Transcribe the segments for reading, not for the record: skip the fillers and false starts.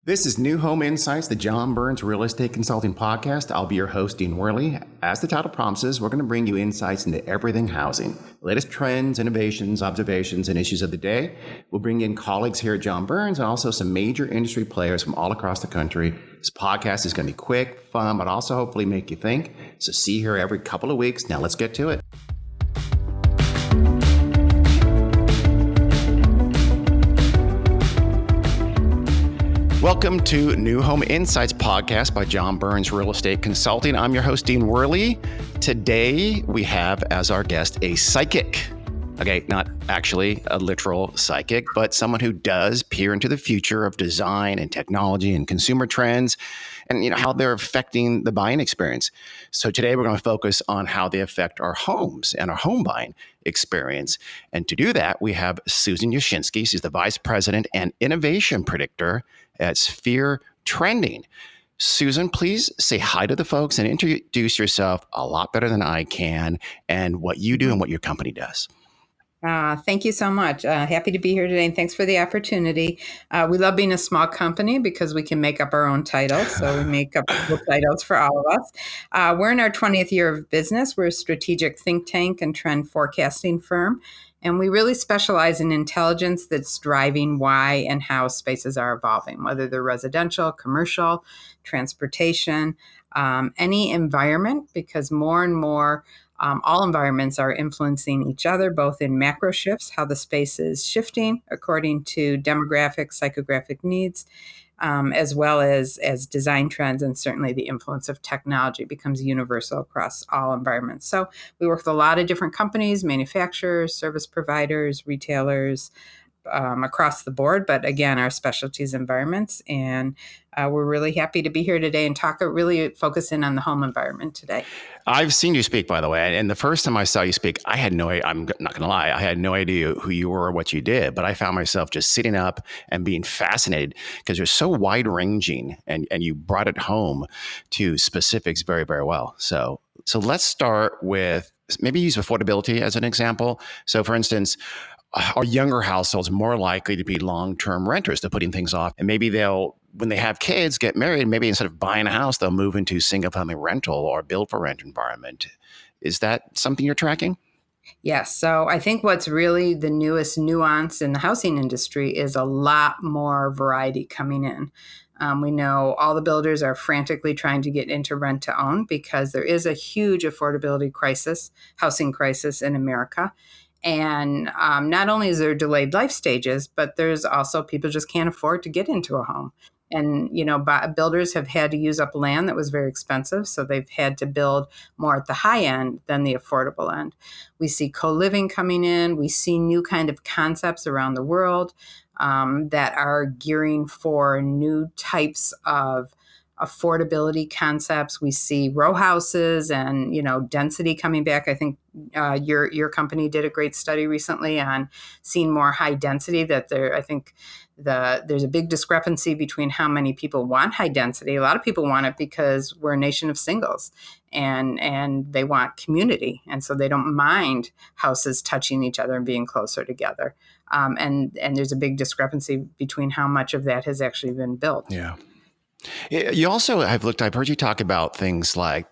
This is New Home Insights, the John Burns Real Estate Consulting Podcast. I'll be your host, Dean Worley. As the title promises, we're going to bring you insights into everything housing, latest trends, innovations, observations, and issues of the day. We'll bring in colleagues here at John Burns and also some major industry players from all across the country. This podcast is going to be quick, fun, but also hopefully make you think. So see you here every couple of weeks. Now let's get to it. Welcome to New Home Insights podcast by John Burns Real Estate Consulting. I'm your host, Dean Worley. Today, we have as our guest a psychic. Okay, not actually a literal psychic, but someone who does peer into the future of design and technology and consumer trends and how they're affecting the buying experience. So today we're going to focus on how they affect our homes and our home buying experience. And to do that, we have Susan Yashinsky. She's the Vice President and Innovation Predictor at Sphere Trending. Susan, please say hi to the folks and introduce yourself a lot better than I can and what you do and what your company does. Thank you so much. Happy to be here today, and thanks for the opportunity. We love being a small company because we can make up our own titles, so we make up the titles for all of us. We're in our 20th year of business. We're a strategic think tank and trend forecasting firm, and we really specialize in intelligence that's driving why and how spaces are evolving, whether they're residential, commercial, transportation, any environment, because more and more all environments are influencing each other, both in macro shifts, how the space is shifting according to demographic, psychographic needs, as well as design trends, and certainly the influence of technology becomes universal across all environments. So we work with a lot of different companies, manufacturers, service providers, retailers, across the board. But again, our specialty is environments, and we're really happy to be here today and really focus in on the home environment today. I've seen you speak, by the way, and the first time I saw you speak, I had I'm not going to lie, I had no idea who you were or what you did, but I found myself just sitting up and being fascinated because you're so wide-ranging and you brought it home to specifics very, very well. So let's start with maybe use affordability as an example. So for instance, are younger households more likely to be long-term renters? They're putting things off, and maybe when they have kids, get married, maybe instead of buying a house, they'll move into single-family rental or build-for-rent environment. Is that something you're tracking? Yes. So I think what's really the newest nuance in the housing industry is a lot more variety coming in. We know all the builders are frantically trying to get into rent to own because there is a huge affordability crisis, housing crisis in America. And not only is there delayed life stages, but there's also people just can't afford to get into a home. And, builders have had to use up land that was very expensive. So they've had to build more at the high end than the affordable end. We see co-living coming in. We see new kind of concepts around the world that are gearing for new types of affordability concepts. We see row houses and, density coming back. I think your company did a great study recently on seeing more high density, there's a big discrepancy between how many people want high density. A lot of people want it because we're a nation of singles and they want community. And so they don't mind houses touching each other and being closer together. And there's a big discrepancy between how much of that has actually been built. Yeah. You also I've heard you talk about things like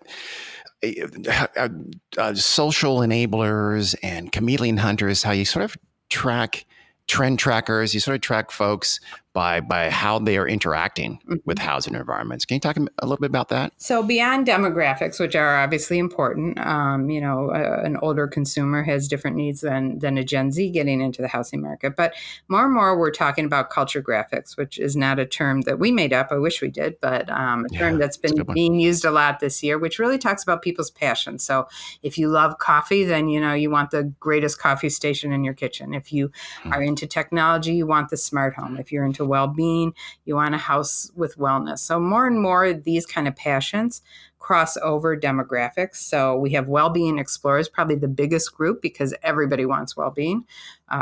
social enablers and chameleon hunters, how you sort of track trend trackers, you sort of track folks by how they are interacting with housing environments. Can you talk a little bit about that? So beyond demographics, which are obviously important, an older consumer has different needs than a Gen Z getting into the housing market. But more and more, we're talking about culture graphics, which is not a term that we made up. I wish we did, but a term that's been being used a lot this year, which really talks about people's passion. So if you love coffee, then, you want the greatest coffee station in your kitchen. If you are into technology, you want the smart home. If you're into well-being, you want a house with wellness. So more and more these kind of passions cross over demographics. So we have well-being explorers, probably the biggest group because everybody wants well-being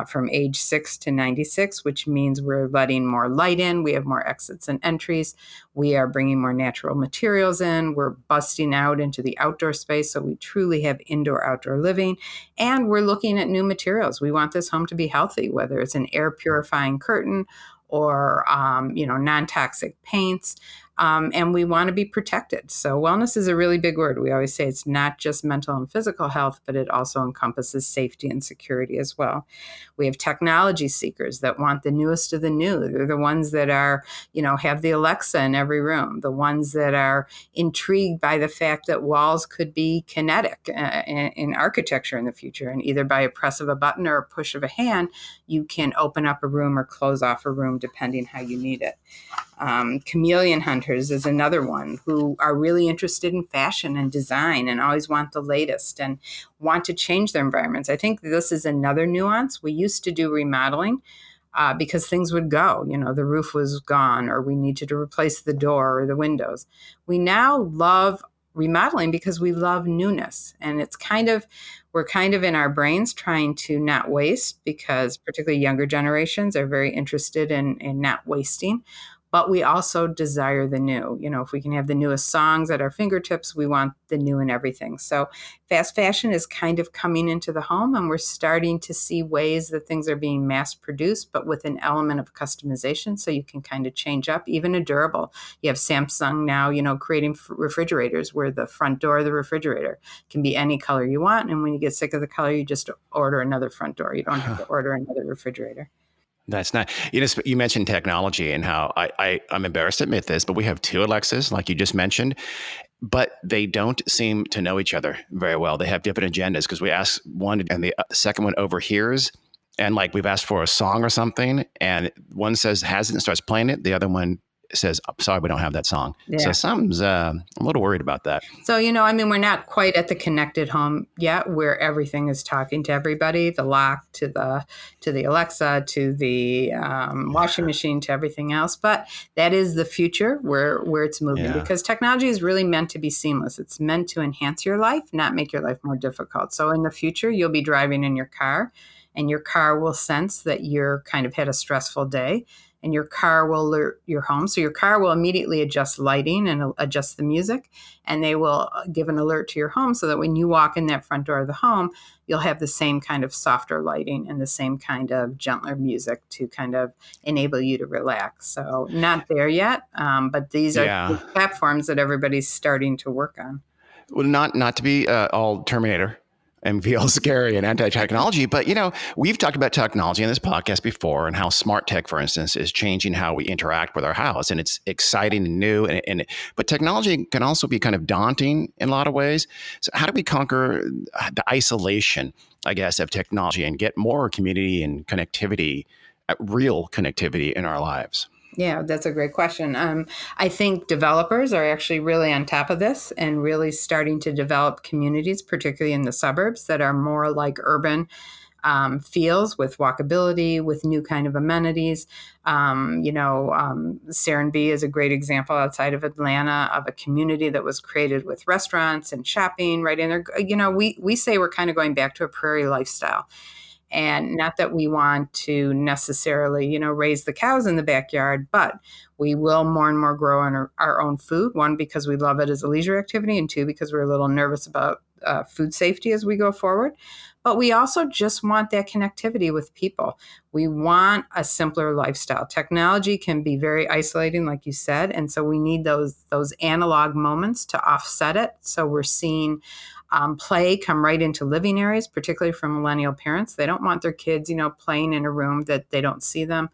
from age 6 to 96, which means we're letting more light in. We have more exits and entries. We are bringing more natural materials in. We're busting out into the outdoor space. So we truly have indoor-outdoor living. And we're looking at new materials. We want this home to be healthy, whether it's an air purifying curtain or, non-toxic paints. And we want to be protected. So wellness is a really big word. We always say it's not just mental and physical health, but it also encompasses safety and security as well. We have technology seekers that want the newest of the new. They're the ones that are, have the Alexa in every room, the ones that are intrigued by the fact that walls could be kinetic in architecture in the future. And either by a press of a button or a push of a hand, you can open up a room or close off a room depending how you need it. Chameleon hunters is another one who are really interested in fashion and design and always want the latest and want to change their environments. I think this is another nuance. We used to do remodeling because things would go, the roof was gone or we needed to replace the door or the windows. We now love remodeling because we love newness. And we're kind of in our brains trying to not waste, because particularly younger generations are very interested in not wasting. But we also desire the new. If we can have the newest songs at our fingertips, we want the new in everything. So fast fashion is kind of coming into the home, and we're starting to see ways that things are being mass produced, but with an element of customization. So you can kind of change up, even a durable. You have Samsung now, creating refrigerators where the front door of the refrigerator can be any color you want. And when you get sick of the color, you just order another front door. You don't have to order another refrigerator. That's not, you mentioned technology and how I'm embarrassed to admit this, but we have two Alexas, like you just mentioned, but they don't seem to know each other very well. They have different agendas because we ask one and the second one overhears. And like we've asked for a song or something, and one says has it and starts playing it. The other one says, I'm sorry, we don't have that song. Yeah. So something's, I'm a little worried about that. So, we're not quite at the connected home yet where everything is talking to everybody, the lock to the Alexa, to the washing machine, to everything else. But that is the future where it's moving, because technology is really meant to be seamless. It's meant to enhance your life, not make your life more difficult. So in the future, you'll be driving in your car, and your car will sense that you're kind of had a stressful day, and your car will alert your home. So your car will immediately adjust lighting and adjust the music, and they will give an alert to your home so that when you walk in that front door of the home, you'll have the same kind of softer lighting and the same kind of gentler music to kind of enable you to relax. So not there yet, but these are the platforms that everybody's starting to work on. Well, not to be all Terminator and feel scary and anti-technology. But, we've talked about technology in this podcast before, and how smart tech, for instance, is changing how we interact with our house. And it's exciting and new. But technology can also be kind of daunting in a lot of ways. So how do we conquer the isolation, I guess, of technology and get more community and connectivity, real connectivity in our lives? Yeah, that's a great question. I think developers are actually really on top of this and really starting to develop communities, particularly in the suburbs, that are more like urban feels, with walkability, with new kind of amenities. Serenbe is a great example outside of Atlanta of a community that was created with restaurants and shopping right in there. We say we're kind of going back to a prairie lifestyle. And not that we want to necessarily, raise the cows in the backyard, but we will more and more grow our own food. One, because we love it as a leisure activity, and two, because we're a little nervous about food safety as we go forward. But we also just want that connectivity with people. We want a simpler lifestyle. Technology can be very isolating, like you said, and so we need those analog moments to offset it. So we're seeing play come right into living areas, particularly for millennial parents. They don't want their kids, playing in a room that they don't see them.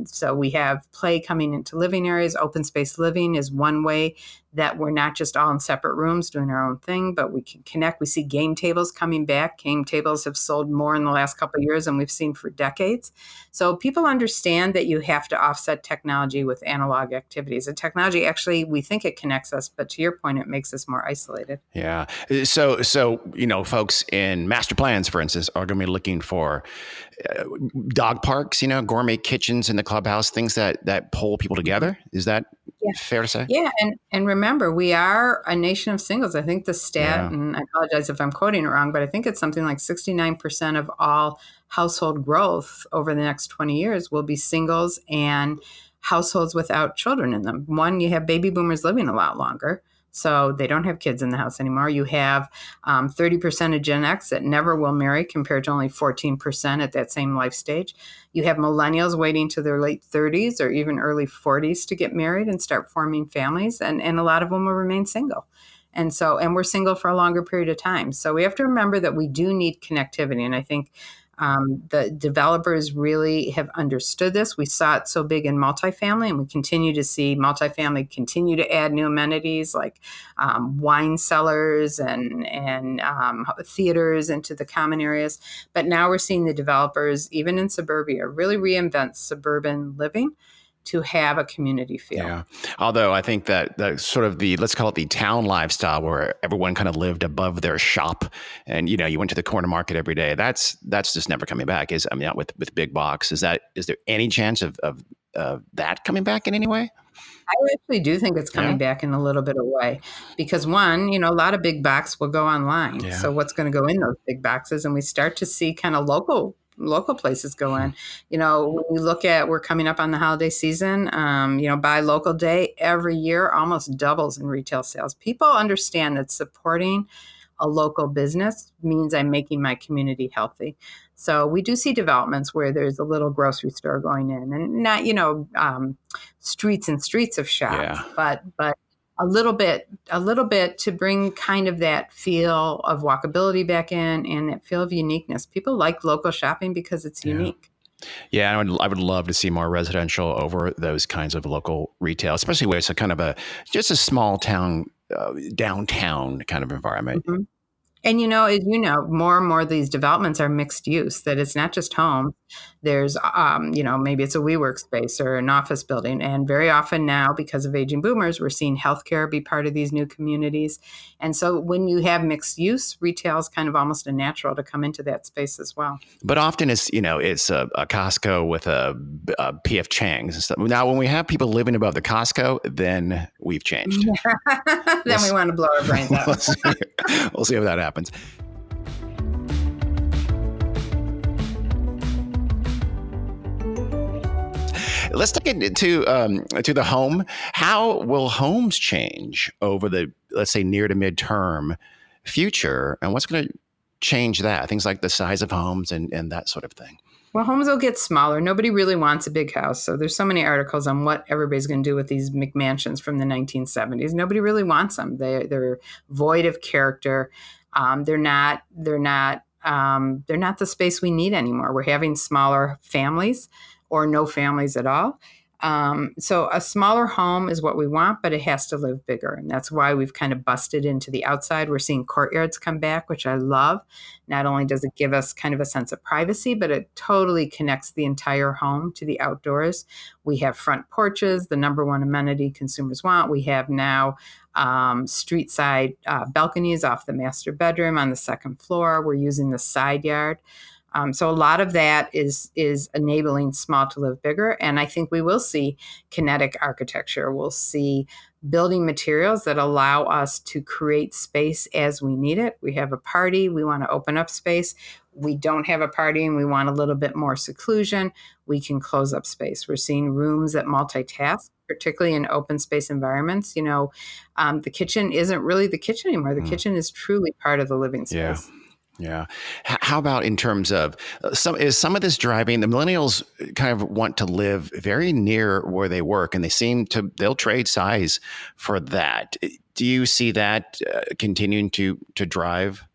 So we have play coming into living areas. Open space living is one way that we're not just all in separate rooms doing our own thing, but we can connect. We see game tables coming back. Game tables have sold more in the last couple of years than we've seen for decades. So people understand that you have to offset technology with analog activities. And technology, actually, we think it connects us, but to your point, it makes us more isolated. Yeah. So folks in master plans, for instance, are going to be looking for dog parks, gourmet kitchens in the clubhouse, things that pull people together. Is that fair to say? Yeah. And remember, we are a nation of singles. I think the stat, and I apologize if I'm quoting it wrong, but I think it's something like 69% of all household growth over the next 20 years will be singles and households without children in them. One, you have baby boomers living a lot longer. So they don't have kids in the house anymore. You have 30% of Gen X that never will marry compared to only 14% at that same life stage. You have millennials waiting to their late 30s or even early 40s to get married and start forming families. And a lot of them will remain single. And we're single for a longer period of time. So we have to remember that we do need connectivity. And I think the developers really have understood this. We saw it so big in multifamily, and we continue to see multifamily continue to add new amenities like wine cellars and theaters into the common areas. But now we're seeing the developers, even in suburbia, really reinvent suburban living to have a community feel. Yeah. Although I think that the sort of let's call it the town lifestyle where everyone kind of lived above their shop and, you went to the corner market every day. That's just never coming back. Not with big box. Is there any chance of that coming back in any way? I actually do think it's coming back in a little bit of a way because one, a lot of big box will go online. Yeah. So what's going to go in those big boxes? And we start to see kind of local places go in. When we look at, we're coming up on the holiday season, Buy Local Day every year almost doubles in retail sales. People understand that supporting a local business means I'm making my community healthy. So we do see developments where there's a little grocery store going in and not, streets and streets of shops, but a little bit to bring kind of that feel of walkability back in and that feel of uniqueness. People like local shopping because it's unique. Yeah, I would love to see more residential over those kinds of local retail, especially where it's just a small town, downtown kind of environment. Mm-hmm. And, as more and more of these developments are mixed use, that it's not just home. There's, maybe it's a WeWork space or an office building. And very often now, because of aging boomers, we're seeing healthcare be part of these new communities. And so when you have mixed use, retail is kind of almost a natural to come into that space as well. But often it's a Costco with a P.F. Chang's and stuff. Now, when we have people living above the Costco, then we've changed. Then we want to blow our brains out. We'll see if that happens. Let's take it to the home. How will homes change over the, let's say, near to midterm future? And what's going to change that? Things like the size of homes and that sort of thing. Well, homes will get smaller. Nobody really wants a big house. So there's so many articles on what everybody's going to do with these McMansions from the 1970s. Nobody really wants them. They're void of character. They're not the space we need anymore. We're having smaller families or no families at all. So a smaller home is what we want, but it has to live bigger. And that's why we've kind of busted into the outside. We're seeing courtyards come back, which I love. Not only does it give us kind of a sense of privacy, but it totally connects the entire home to the outdoors. We have front porches, the number one amenity consumers want. We have now street side balconies off the master bedroom on the second floor. We're using the side yard. So a lot of that is enabling small to live bigger. And I think we will see kinetic architecture. We'll see building materials that allow us to create space as we need it. We have a party. We want to open up space. We don't have a party and we want a little bit more seclusion. We can close up space. We're seeing rooms that multitask, particularly in open space environments. The kitchen isn't really the kitchen anymore. The kitchen is truly part of the living space. Yeah. How about in terms of some of this driving? The millennials kind of want to live very near where they work, and they'll trade size for that. Do you see that continuing to drive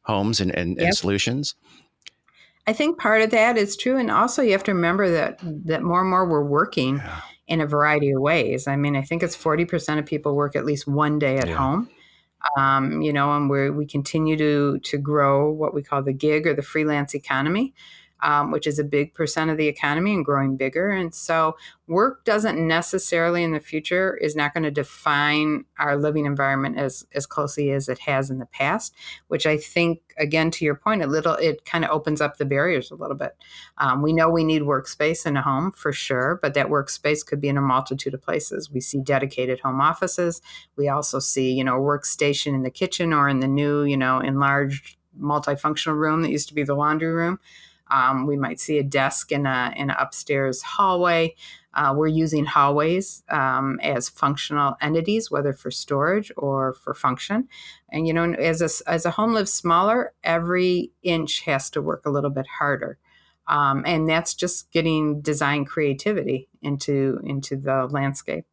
homes and solutions? I think part of that is true, and also you have to remember that more and more we're working in a variety of ways. I mean, I think it's 40% of people work at least one day at home. And we continue to grow what we call the gig or the freelance economy, which is a big percent of the economy and growing bigger. And so work doesn't necessarily in the future is not going to define our living environment as closely as it has in the past, which I think, again, to your point, it kind of opens up the barriers a little bit. We know we need workspace in a home for sure, but that workspace could be in a multitude of places. We see dedicated home offices. We also see, a workstation in the kitchen or in the new, enlarged multifunctional room that used to be the laundry room. We might see a desk in an upstairs hallway. We're using hallways as functional entities, whether for storage or for function. And as a home lives smaller, every inch has to work a little bit harder. And that's just getting design creativity into the landscape.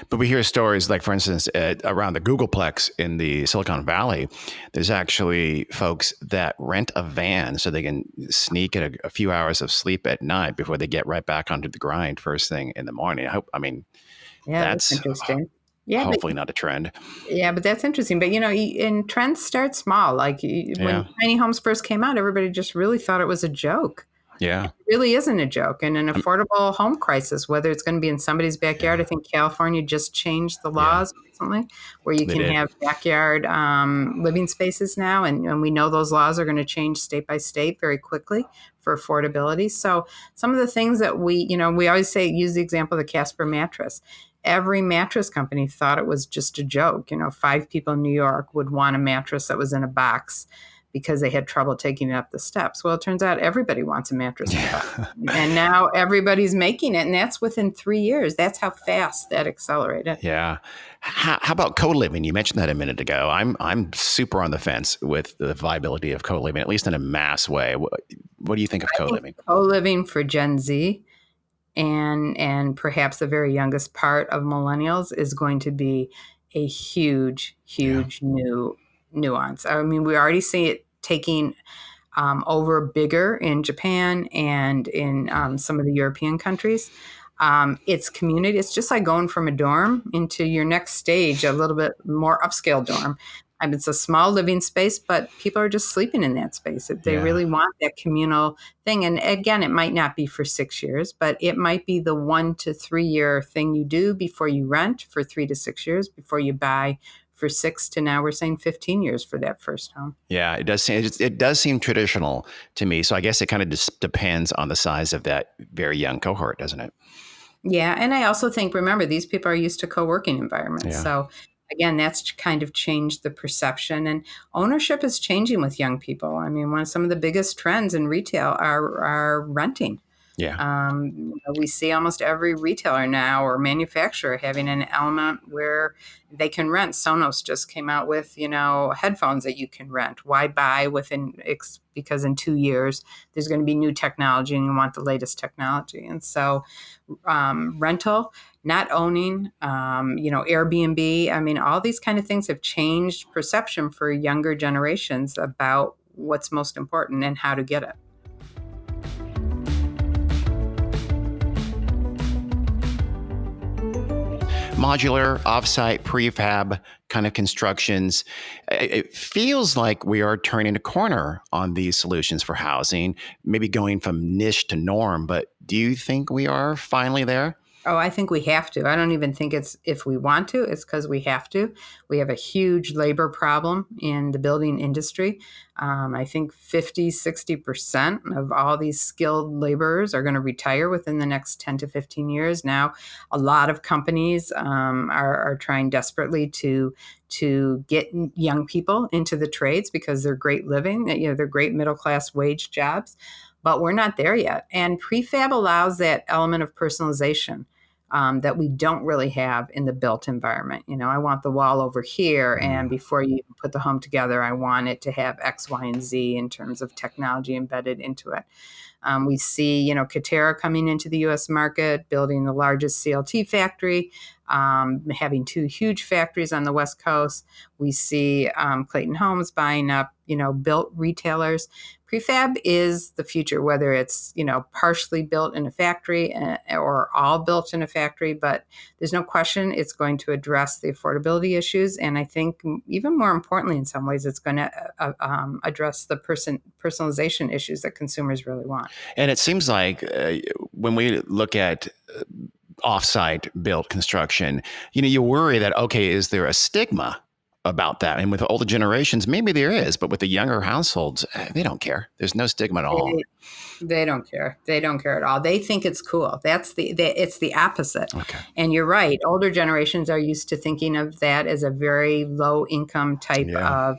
But we hear stories like, for instance, around the Googleplex in the Silicon Valley, there's actually folks that rent a van so they can sneak in a few hours of sleep at night before they get right back onto the grind first thing in the morning. Yeah, that's That's interesting. Yeah, but hopefully not a trend. Yeah, but that's interesting. But and trends start small. Like when Yeah. tiny homes first came out, everybody just really thought it was a joke. Yeah. It really isn't a joke. And an affordable home crisis, whether it's going to be in somebody's backyard, Yeah. I think California just changed the Yeah. laws recently, where you They can did. have backyard living spaces now, and we know those laws are going to change state by state very quickly for affordability. So some of the things that we always say, use the example of the Casper mattress. Every mattress company thought it was just a joke. 5 people in New York would want a mattress that was in a box because they had trouble taking it up the steps. Well, it turns out everybody wants a mattress in a box. And now everybody's making it, and that's within 3 years. That's how fast that accelerated. Yeah. How about co-living? You mentioned that a minute ago. I'm super on the fence with the viability of co-living, at least in a mass way. What do you think of I think co-living? co-living for Gen Z and perhaps the very youngest part of millennials is going to be a huge, Yeah. huge new nuance. I mean, we already see it taking over bigger in Japan and in some of the European countries. It's community. It's just like going from a dorm into your next stage, a little bit more upscale dorm. It's a small living space, but people are just sleeping in that space. They Yeah. really want that communal thing. And again, it might not be for 6 years, but it might be the 1 to 3 year thing you do before you rent for 3 to 6 years, before you buy for 6 to now we're saying 15 years for that first home. Yeah, it does seem traditional to me. So I guess it kind of just depends on the size of that very young cohort, doesn't it? Yeah, and I also think, remember, these people are used to co-working environments. Yeah. So again, that's kind of changed the perception, and ownership is changing with young people. I mean, some of the biggest trends in retail are renting. Yeah. We see almost every retailer now or manufacturer having an element where they can rent. Sonos just came out with, headphones that you can rent. Why buy because in 2 years there's going to be new technology and you want the latest technology. And so rental, not owning, Airbnb. I mean, all these kind of things have changed perception for younger generations about what's most important and how to get it. Modular, offsite, prefab kind of constructions. It feels like we are turning a corner on these solutions for housing, maybe going from niche to norm. But do you think we are finally there? Oh, I think we have to. I don't even think it's if we want to, it's because we have to. We have a huge labor problem in the building industry. I think 60% of all these skilled laborers are going to retire within the next 10 to 15 years. Now, a lot of companies are trying desperately to get young people into the trades because they're great living, they're great middle-class wage jobs, but we're not there yet. And prefab allows that element of personalization that we don't really have in the built environment. I want the wall over here, and before you put the home together, I want it to have X, Y, and Z in terms of technology embedded into it. We see, Katera coming into the U.S. market, building the largest CLT factory, having 2 huge factories on the West Coast. We see Clayton Homes buying up, built retailers. Prefab is the future, whether it's, partially built in a factory or all built in a factory, but there's no question it's going to address the affordability issues. And I think even more importantly, in some ways, it's going to address the personalization issues that consumers really want. And it seems like when we look at offsite built construction, you worry that, okay, is there a stigma about that? And with older generations, maybe there is, but with the younger households, they don't care. There's no stigma at all. They don't care. They don't care at all. They think it's cool. It's the opposite. Okay. And you're right. Older generations are used to thinking of that as a very low income type of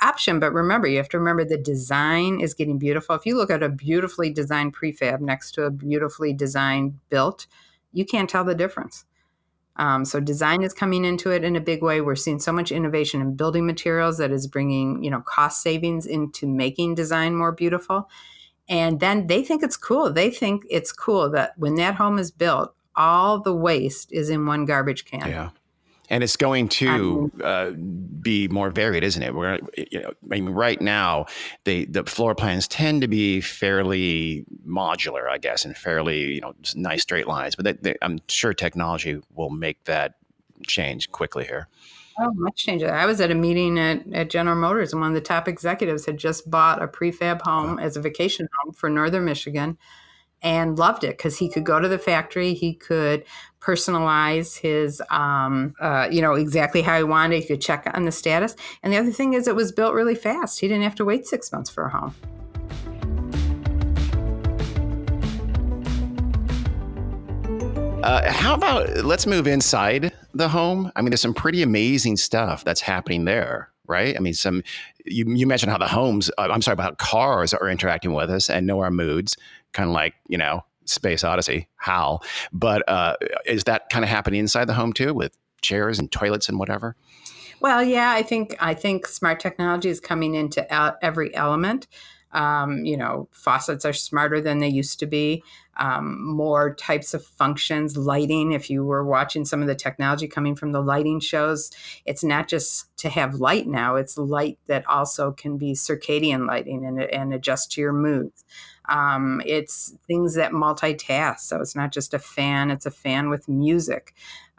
option. But remember, you have to remember the design is getting beautiful. If you look at a beautifully designed prefab next to a beautifully designed built, you can't tell the difference. So design is coming into it in a big way. We're seeing so much innovation in building materials that is bringing, cost savings into making design more beautiful. And then they think it's cool. They think it's cool that when that home is built, all the waste is in one garbage can. Yeah. And it's going to be more varied, isn't it? Right now, the floor plans tend to be fairly modular, I guess, and fairly, nice straight lines. But I'm sure technology will make that change quickly here. Oh, much change. I was at a meeting at General Motors, and one of the top executives had just bought a prefab home as a vacation home for Northern Michigan and loved it because he could go to the factory. He could personalize his, exactly how he wanted. He could check on the status. And the other thing is it was built really fast. He didn't have to wait 6 months for a home. How about let's move inside the home? I mean, there's some pretty amazing stuff that's happening there, right? I mean, you mentioned how the homes, about how cars are interacting with us and know our moods, kind of like, Space Odyssey, HAL. But is that kind of happening inside the home too, with chairs and toilets and whatever? Well, yeah, I think smart technology is coming into every element. Faucets are smarter than they used to be. More types of functions, lighting. If you were watching some of the technology coming from the lighting shows, it's not just to have light now. It's light that also can be circadian lighting and adjust to your moods. It's things that multitask. So it's not just a fan, it's a fan with music.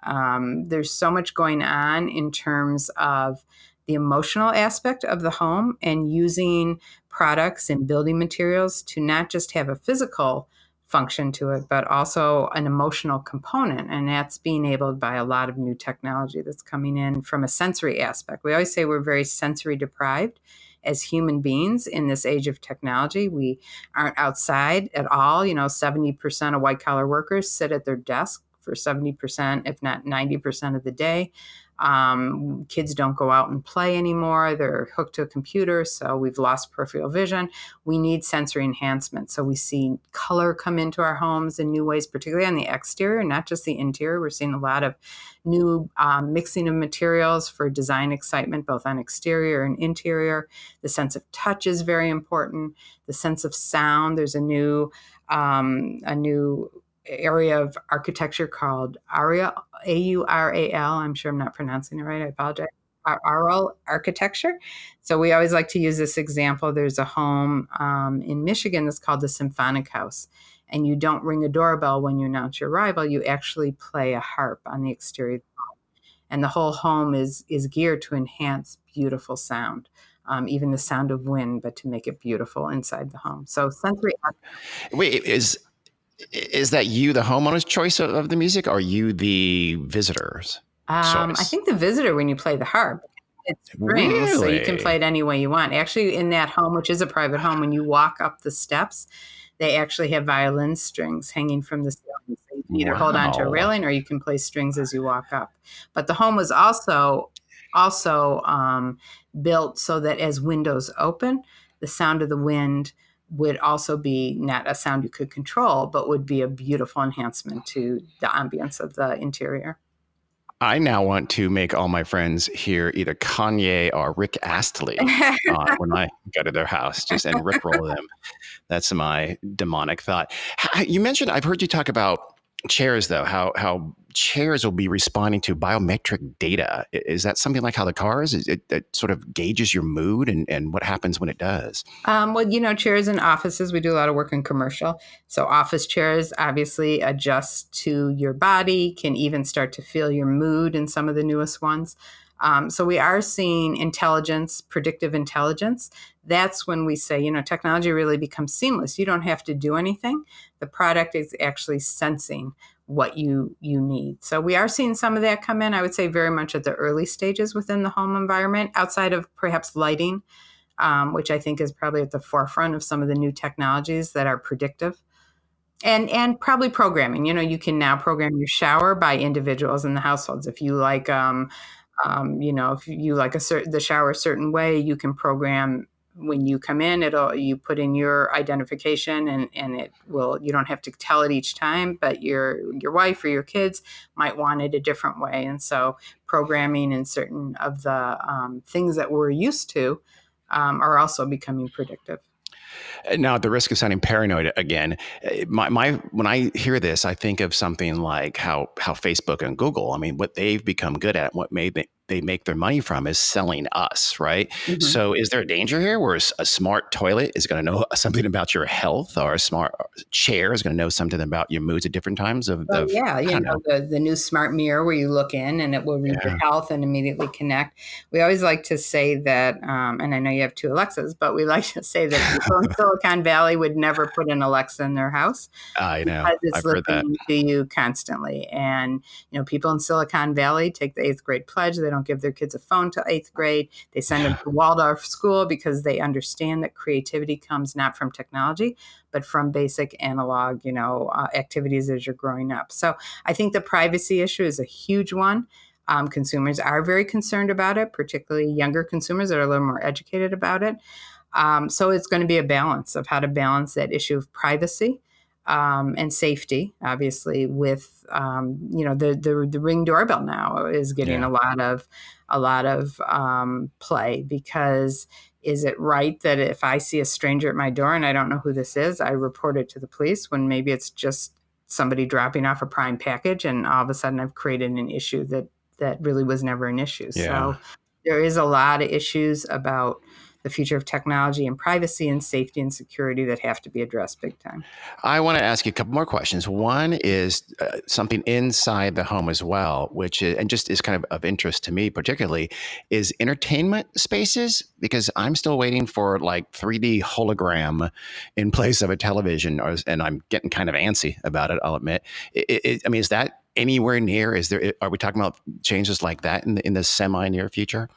There's so much going on in terms of the emotional aspect of the home and using products and building materials to not just have a physical function to it, but also an emotional component. And that's being enabled by a lot of new technology that's coming in from a sensory aspect. We always say we're very sensory deprived as human beings in this age of technology. We aren't outside at all. 70% of white collar workers sit at their desk for 70%, if not 90% of the day. Kids don't go out and play anymore. They're hooked to a computer, so we've lost peripheral vision. We need sensory enhancement. So we see color come into our homes in new ways, particularly on the exterior, not just the interior. We're seeing a lot of new mixing of materials for design excitement, both on exterior and interior. The sense of touch is very important. The sense of sound. There's a new area of architecture called AURAL. AURAL. I'm sure I'm not pronouncing it right. I apologize. Aural architecture. So we always like to use this example. There's a home in Michigan that's called the Symphonic House. And you don't ring a doorbell when you announce your arrival. You actually play a harp on the exterior of the home. And the whole home is geared to enhance beautiful sound, even the sound of wind, but to make it beautiful inside the home. So sensory. Wait, is that you, the homeowner's choice of the music, or you, the visitor's choice? I think the visitor, when you play the harp, it strings, really? So you can play it any way you want. Actually, in that home, which is a private home, when you walk up the steps, they actually have violin strings hanging from the ceiling. So you can either hold on to a railing or you can play strings as you walk up. But the home was also built so that as windows open, the sound of the wind would also be not a sound you could control, but would be a beautiful enhancement to the ambience of the interior. I now want to make all my friends hear either Kanye or Rick Astley when I go to their house, and rickroll them. That's my demonic thought. You mentioned, I've heard you talk about chairs, though, how chairs will be responding to biometric data. Is that something like how the cars, it sort of gauges your mood and what happens when it does? Chairs in offices, we do a lot of work in commercial. So office chairs obviously adjust to your body, can even start to feel your mood in some of the newest ones. So we are seeing intelligence, predictive intelligence. That's when we say, technology really becomes seamless. You don't have to do anything. The product is actually sensing what you need. So we are seeing some of that come in, I would say very much at the early stages within the home environment, outside of perhaps lighting, which I think is probably at the forefront of some of the new technologies that are predictive. And probably programming. You can now program your shower by individuals in the households. If you like If you like the shower a certain way, you can program when you come in, you put in your identification and it will, you don't have to tell it each time, but your wife or your kids might want it a different way. And so programming and certain of the things that we're used to are also becoming predictive. Now, at the risk of sounding paranoid again, when I hear this, I think of something like how Facebook and Google, I mean, what they've become good at, what they make their money from is selling us, right? Mm-hmm. So is there a danger here where a smart toilet is going to know something about your health, or a smart chair is going to know something about your moods at different times Yeah, the new smart mirror where you look in and it will read your health and immediately connect. We always like to say that, and I know you have two Alexas, but we like to say that people in Silicon Valley would never put an Alexa in their house. I know. Because it's I've heard that. listening to you constantly. And, people in Silicon Valley take the 8th grade pledge. They don't give their kids a phone till 8th grade. They send them to Waldorf school because they understand that creativity comes not from technology, but from basic analog, activities as you're growing up. So I think the privacy issue is a huge one. Consumers are very concerned about it, particularly younger consumers that are a little more educated about it. So it's going to be a balance of how to balance that issue of privacy and safety, obviously, with the Ring doorbell now is getting a lot of play, because is it right that if I see a stranger at my door and I don't know who this is, I report it to the police when maybe it's just somebody dropping off a Prime package, and all of a sudden I've created an issue that really was never an issue. Yeah. So there is a lot of issues about the future of technology and privacy and safety and security that have to be addressed big time. I want to ask you a couple more questions. One is something inside the home as well, which is, and just is kind of interest to me particularly, is entertainment spaces, because I'm still waiting for like 3D hologram in place of a television, and I'm getting kind of antsy about it, I'll admit. I mean, is that anywhere near? Are we talking about changes like that in the semi-near future?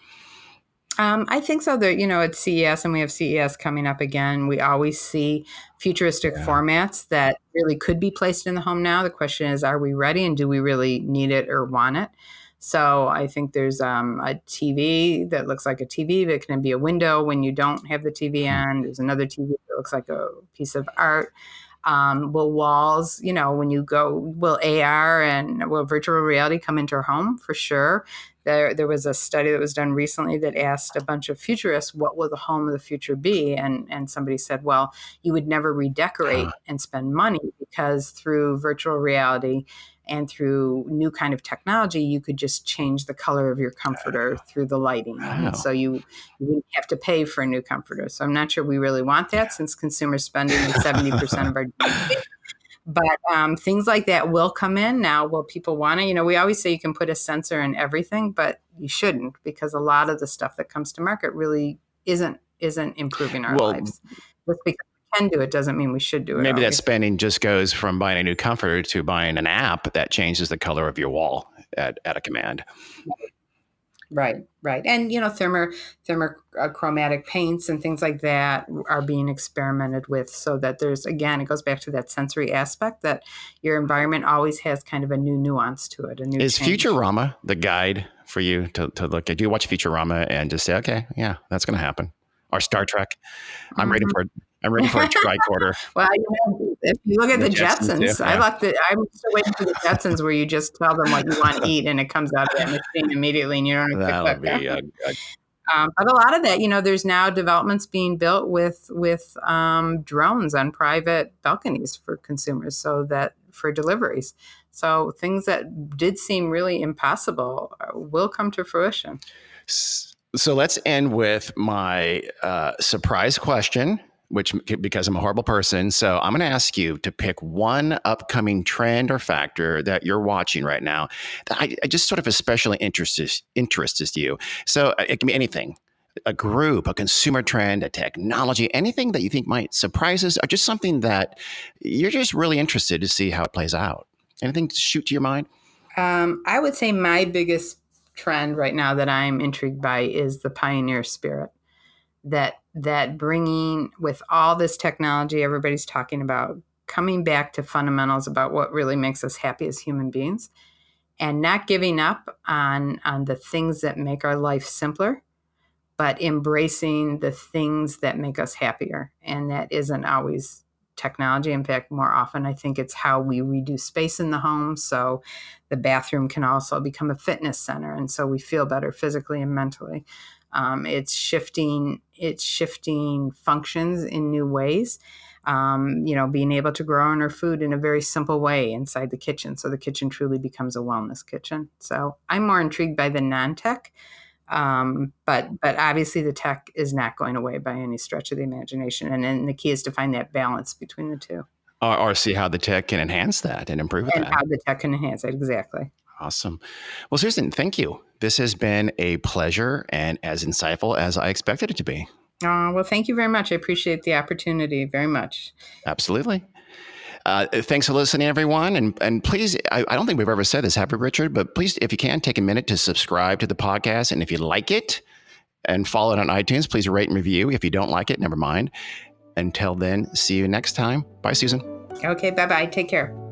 I think so. That at CES, and we have CES coming up again, we always see futuristic formats that really could be placed in the home now. The question is, are we ready, and do we really need it or want it? So I think there's a TV that looks like a TV that can be a window when you don't have the TV on. There's another TV that looks like a piece of art. Will walls, when you go, will AR and will virtual reality come into our home? For sure. There was a study that was done recently that asked a bunch of futurists, what will the home of the future be? And somebody said, well, you would never redecorate and spend money, because through virtual reality and through new kind of technology, you could just change the color of your comforter through the lighting. And so you wouldn't have to pay for a new comforter. So I'm not sure we really want that, since consumer spending is 70% of our GDP. But things like that will come in. Now, will people want to? We always say you can put a sensor in everything, but you shouldn't, because a lot of the stuff that comes to market really isn't improving our lives. Just because we can do it doesn't mean we should do it. Maybe that spending just goes from buying a new comforter to buying an app that changes the color of your wall at a command. Right. And, thermochromatic paints and things like that are being experimented with, so that there's, again, it goes back to that sensory aspect, that your environment always has kind of a new nuance to it. Is change. Futurama the guide for you to look at? Do you watch Futurama and just say, okay, yeah, that's going to happen? Or Star Trek? I'm ready for a tricorder. Well, if you look at the Jetsons, I'm still waiting for the Jetsons, where you just tell them what you want to eat and it comes out of that machine immediately, and you don't have to cook that. But a lot of that, there's now developments being built with drones on private balconies for consumers, so that for deliveries. So things that did seem really impossible will come to fruition. So let's end with my surprise question, because I'm a horrible person. So I'm going to ask you to pick one upcoming trend or factor that you're watching right now that I just sort of especially interests you. So it can be anything, a group, a consumer trend, a technology, anything that you think might surprise us, or just something that you're just really interested to see how it plays out. Anything shoot to your mind? I would say my biggest trend right now that I'm intrigued by is the pioneer spirit. That bringing, with all this technology everybody's talking about, coming back to fundamentals about what really makes us happy as human beings, and not giving up on the things that make our life simpler, but embracing the things that make us happier. And that isn't always technology. In fact, more often, I think it's how we reduce space in the home. So the bathroom can also become a fitness center. And so we feel better physically and mentally. It's shifting functions in new ways. Being able to grow our food in a very simple way inside the kitchen. So the kitchen truly becomes a wellness kitchen. So I'm more intrigued by the non-tech. But obviously the tech is not going away by any stretch of the imagination. And then the key is to find that balance between the two. Or see how the tech can enhance that and improve And that. how the tech can enhance it. Exactly. Awesome. Well, Susan, thank you. This has been a pleasure and as insightful as I expected it to be. Well, thank you very much. I appreciate the opportunity very much. Absolutely. Thanks for listening, everyone. And please, I don't think we've ever said this, have we, Richard? But please, if you can, take a minute to subscribe to the podcast. And if you like it and follow it on iTunes, please rate and review. If you don't like it, never mind. Until then, see you next time. Bye, Susan. Okay, bye-bye. Take care.